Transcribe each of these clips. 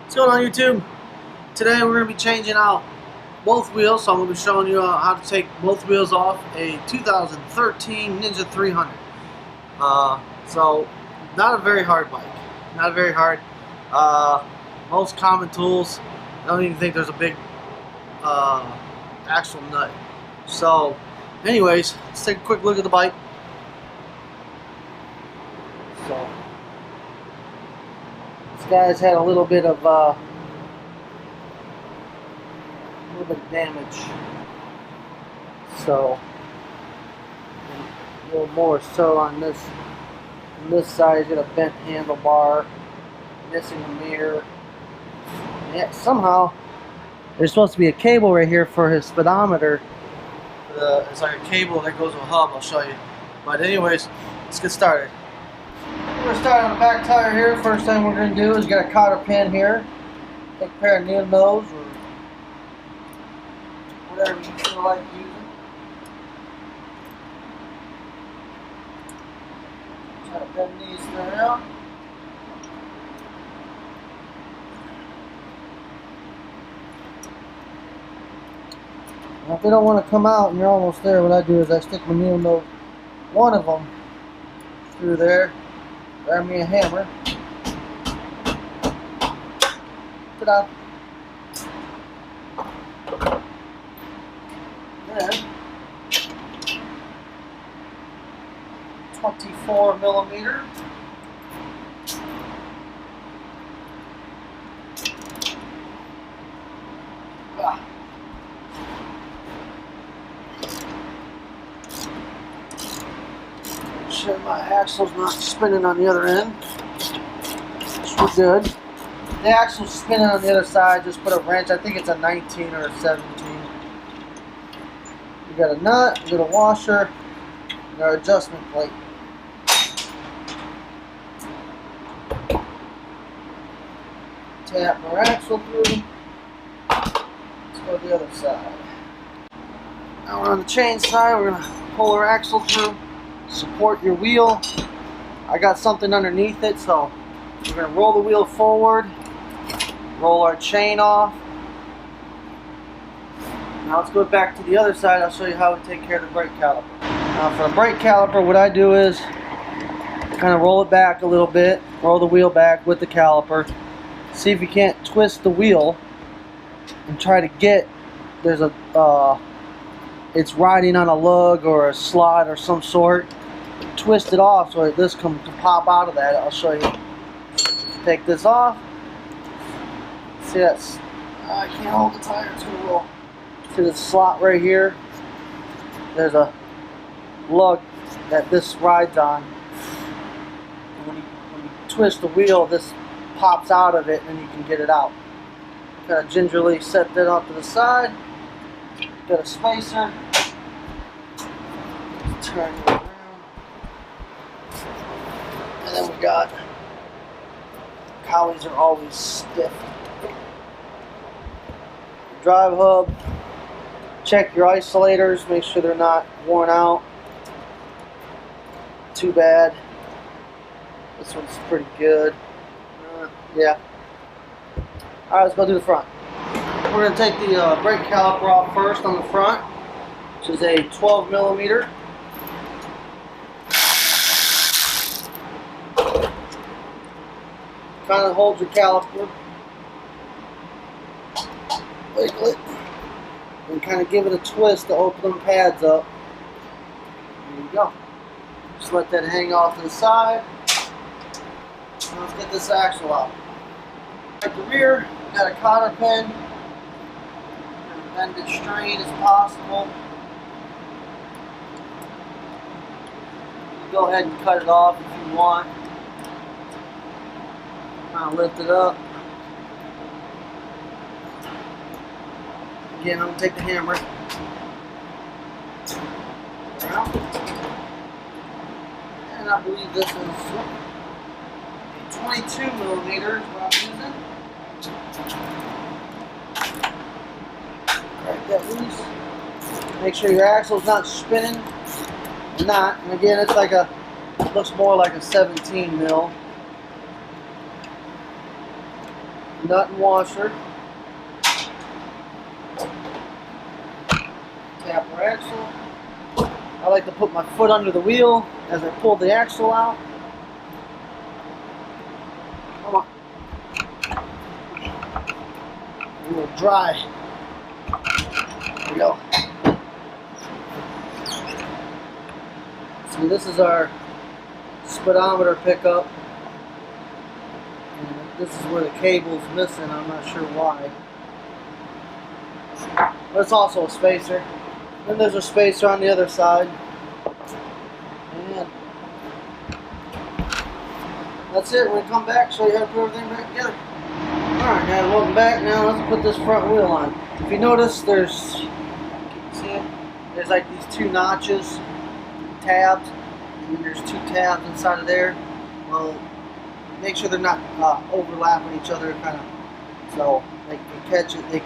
What's going on YouTube? Today we're going to be changing out both wheels, so I'm going to be showing you how to take both wheels off a 2013 Ninja 300. So not a very hard bike, not very hard. Most common tools, I don't even think there's a big axle nut. So anyways, let's take a quick look at the bike. So this guy's had a little bit of damage, so a little more so on this side. He's got a bent handlebar, missing a mirror. Yeah, somehow there's supposed to be a cable right here for his speedometer. It's like a cable that goes to a hub. I'll show you. But anyways, let's get started. We're going to start on the back tire here. First thing we're going to do is get a cotter pin here. Take a pair of needle nose or whatever you feel like using. Try to bend these around. Now if they don't want to come out and you're almost there, what I do is I stick my needle nose, one of them, through there. Grab me a hammer. Ta-da! Then 24 millimeter. Sure my axle's not spinning on the other end. So we're good. The axle's spinning on the other side. Just put a wrench. I think it's a 19 or a 17. You got a nut, you got a washer, you got an adjustment plate. Tap our axle through. Let's go to the other side. Now we're on the chain side. We're going to pull our axle through. Support your wheel. I got something underneath it, so we're going to roll the wheel forward, roll our chain off. Now let's go back to the other side. I'll show you how we take care of the brake caliper. Now for the brake caliper, what I do is kind of roll it back a little bit, roll the wheel back with the caliper. See if you can't twist the wheel and try to get, there's a, it's riding on a lug or a slot or some sort. Twist it off so this can pop out of that. I'll show you. Take this off. See that's, I can't hold the tire too well. See this slot right here? There's a lug that this rides on. And when you twist the wheel, this pops out of it and you can get it out. Kind of gingerly set that off to the side. Got a spacer. Turn it around. And then we got, cowies are always stiff. Drive hub. Check your isolators, make sure they're not worn out too bad. This one's pretty good. Yeah. Alright, let's go do the front. We're going to take the brake caliper off first on the front, which is a 12 millimeter. Kind of hold your caliper, wiggle it, and kind of give it a twist to open them pads up. There you go. Just let that hang off to the side. Now let's get this axle out. At the rear, got a cotter pin. Bend it straight as possible. Go ahead and cut it off if you want. Kind of lift it up. Again, I'm going to take the hammer. And I believe this is a 22 millimeter is what I'm using. Break that loose. Make sure your axle's not spinning. Not. And again, it's like a, looks more like a 17 mil. nut and washer. Tap our axle. I like to put my foot under the wheel as I pull the axle out. Come on. A little dry. There we go. See, this is our speedometer pickup. And this is where the cable's missing. I'm not sure why. But it's also a spacer. Then there's a spacer on the other side. And that's it. When we come back, show you how to put everything back together. Alright guys, welcome back. Now let's put this front wheel on. If you notice, there's, you can see it, there's like these two notches, tabs, and then there's two tabs inside of there. Well, make sure they're not overlapping each other, kind of, so they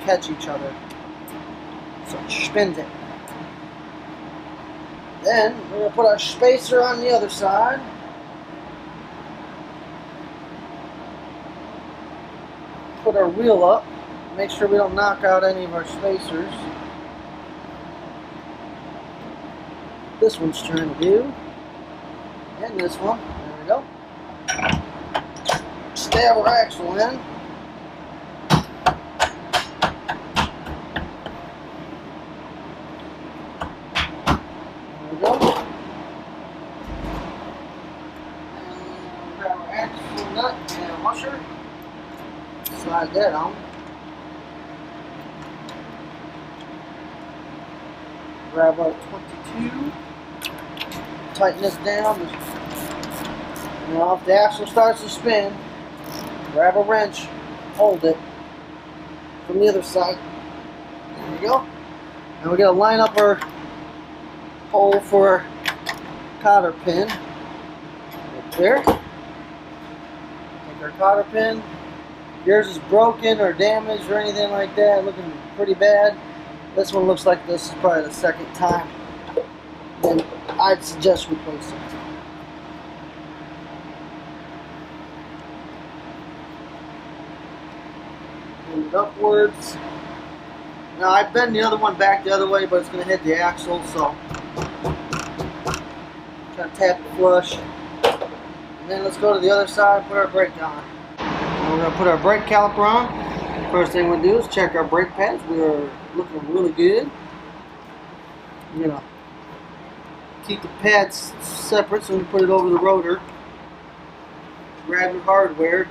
catch each other. So it spins it. Then we're going to put our spacer on the other side. Put our wheel up. Make sure we don't knock out any of our spacers. This one's trying to do. And this one. There we go. Stab our axle in. Go. And grab our axle nut and washer. Slide that on. Grab our 22. Tighten this down. Now if the axle starts to spin, grab a wrench, hold it from the other side. There we go. Now we gotta line up our hole for our cotter pin right there. Take our cotter pin. If yours is broken or damaged or anything like that, looking pretty bad. This one looks like this is probably the second time. Then I'd suggest replacing it. Move it upwards. Now I bend the other one back the other way, but it's going to hit the axle, so try to tap it flush. And then let's go to the other side and put our brake on. Now we're going to put our brake caliper on. First thing we'll do is check our brake pads. We are looking really good. We're going to keep the pads separate so we can put it over the rotor. Grab your hardware.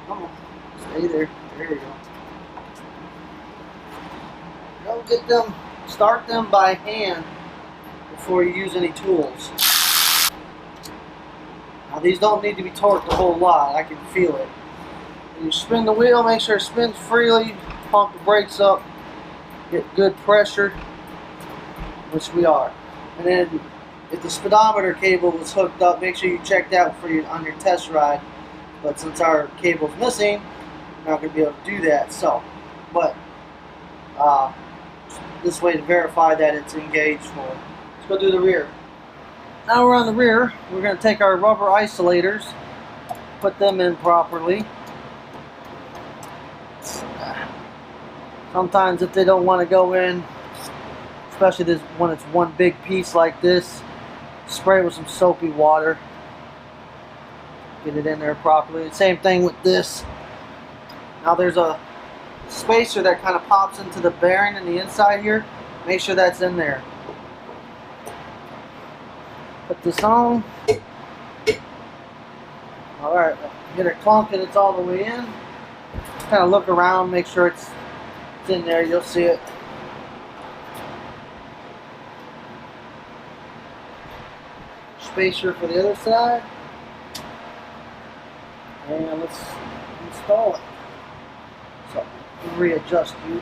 Come on, stay there. There we go. Don't get them, start them by hand before you use any tools. Now these don't need to be torqued a whole lot, I can feel it. When you spin the wheel, make sure it spins freely, pump the brakes up, get good pressure, which we are. And then if the speedometer cable was hooked up, make sure you check that for you on your test ride. But since our cable's missing, we're not going to be able to do that. So, but this way to verify that it's engaged for it. Let's go do the rear. Now we're on the rear. We're going to take our rubber isolators, put them in properly. Sometimes if they don't want to go in, especially this when it's one big piece like this, spray it with some soapy water. Get it in there properly. Same thing with this. Now there's a spacer that kind of pops into the bearing in the inside here. Make sure that's in there. Put this on. Alright, get it clunk and it's all the way in. Just kind of look around, make sure it's in there, you'll see it. Spacer for the other side. And let's install it. So, readjust you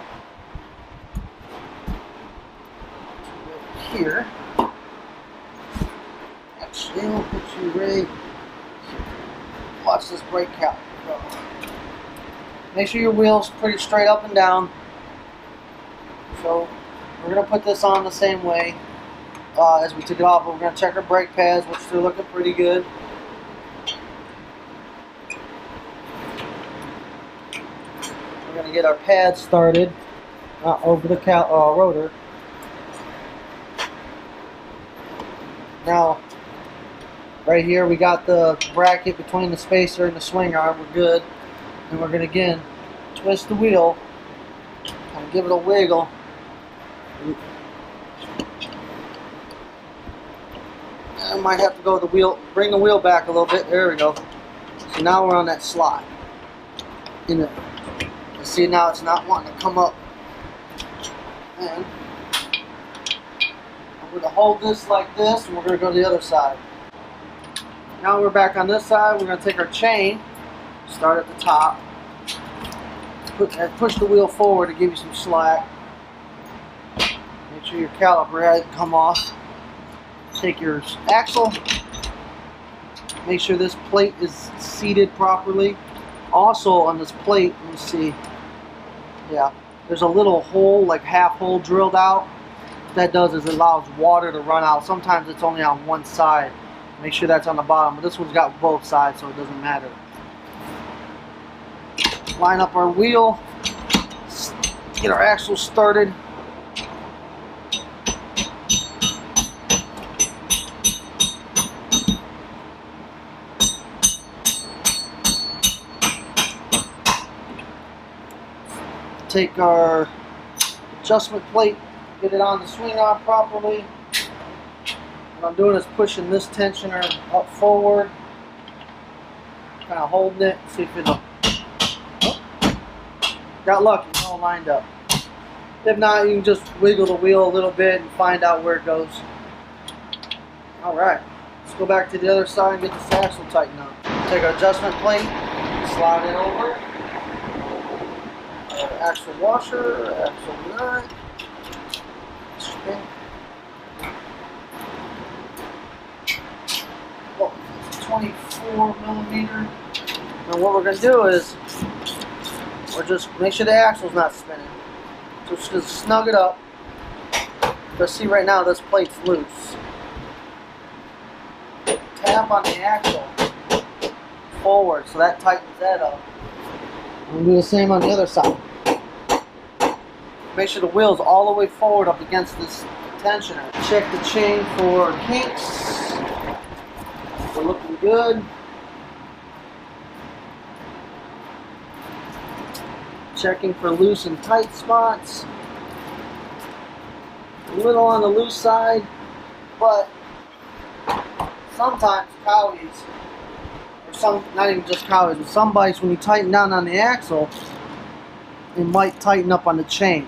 right here. Actually, I'll put you right here. Watch this brake caliper go. Make sure your wheel's pretty straight up and down. So, we're going to put this on the same way. as we took it off. But we're going to check our brake pads, which they're looking pretty good. We're going to get our pads started over the rotor. Now, right here we got the bracket between the spacer and the swing arm. We're good. And we're going to again twist the wheel and give it a wiggle. I might have to go the wheel, bring the wheel back a little bit. There we go. So now we're on that slot. You see now it's not wanting to come up. And I'm going to hold this like this, and we're going to go to the other side. Now we're back on this side. We're going to take our chain, start at the top, push the wheel forward to give you some slack. Make sure your caliper hasn't come off. Take your axle, make sure this plate is seated properly. Also on this plate, let me see, yeah, there's a little hole, like half hole drilled out. What that does is it allows water to run out. Sometimes it's only on one side. Make sure that's on the bottom, but this one's got both sides, so it doesn't matter. Line up our wheel, get our axle started. Take our adjustment plate, get it on the swing arm properly. What I'm doing is pushing this tensioner up forward, kind of holding it, see if it'll. Oh, got lucky, it's all lined up. If not, you can just wiggle the wheel a little bit and find out where it goes. Alright, let's go back to the other side and get this axle tightened up. Take our adjustment plate, slide it over. Axle washer, axle nut, spin. Oh, it's 24 millimeter. And what we're going to do is, we're just make sure the axle's not spinning. So just gonna snug it up. Because see right now this plate's loose. Tap on the axle forward, so that tightens that up. We'll do the same on the other side. Make sure the wheel's all the way forward up against this tensioner. Check the chain for kinks. They're looking good. Checking for loose and tight spots. A little on the loose side, but sometimes cowies, or some, not even just cowies, but some bikes, when you tighten down on the axle, it might tighten up on the chain.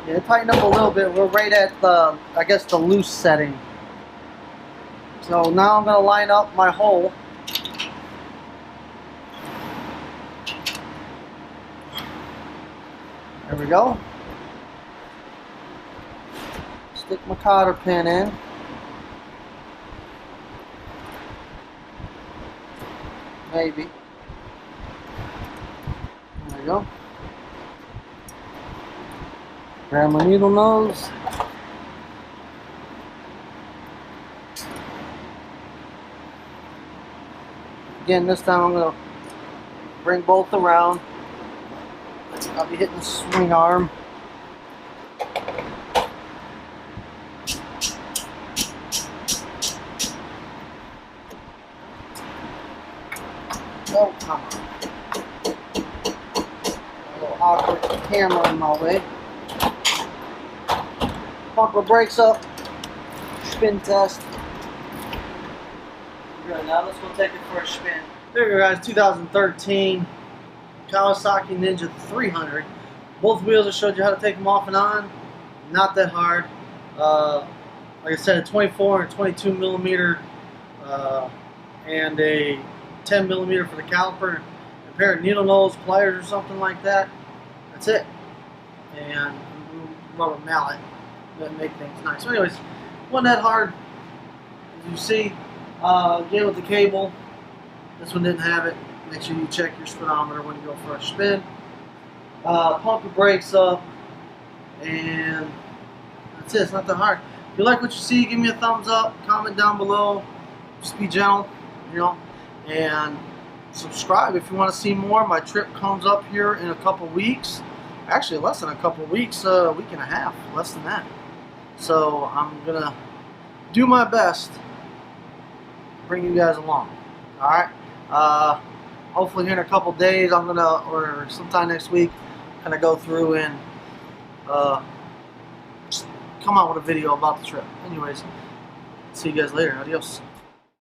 Yeah, tighten up a little bit. We're right at the, I guess, the loose setting. So now I'm going to line up my hole. There we go. Stick my cotter pin in. Maybe. There we go. Grab my needle nose. Again, this time I'm going to bring both around. I'll be hitting the swing arm. Oh, come on. A little awkward camera in my way. Pump our brakes up. Spin test. Good, now let's go take it for a spin. There you go, guys, 2013 Kawasaki Ninja 300. Both wheels I showed you how to take them off and on. Not that hard. Like I said, a 24 and 22 millimeter and a 10 millimeter for the caliper. A pair of needle nose pliers or something like that. That's it. And a rubber mallet that make things nice. So anyways, wasn't that hard. As you see, Again with the cable, this one didn't have it. Make sure you check your speedometer when you go for a spin. Pump your brakes up, and that's it. It's not that hard. If you like what you see, give me a thumbs up, comment down below. Just be gentle, you know, and subscribe if you want to see more. My trip comes up here in a couple weeks. Actually, less than a couple weeks, a week and a half, less than that. So I'm gonna do my best to bring you guys along. All right. Hopefully here in a couple days, I'm gonna, or sometime next week, gonna go through and come out with a video about the trip. Anyways, see you guys later. Adios.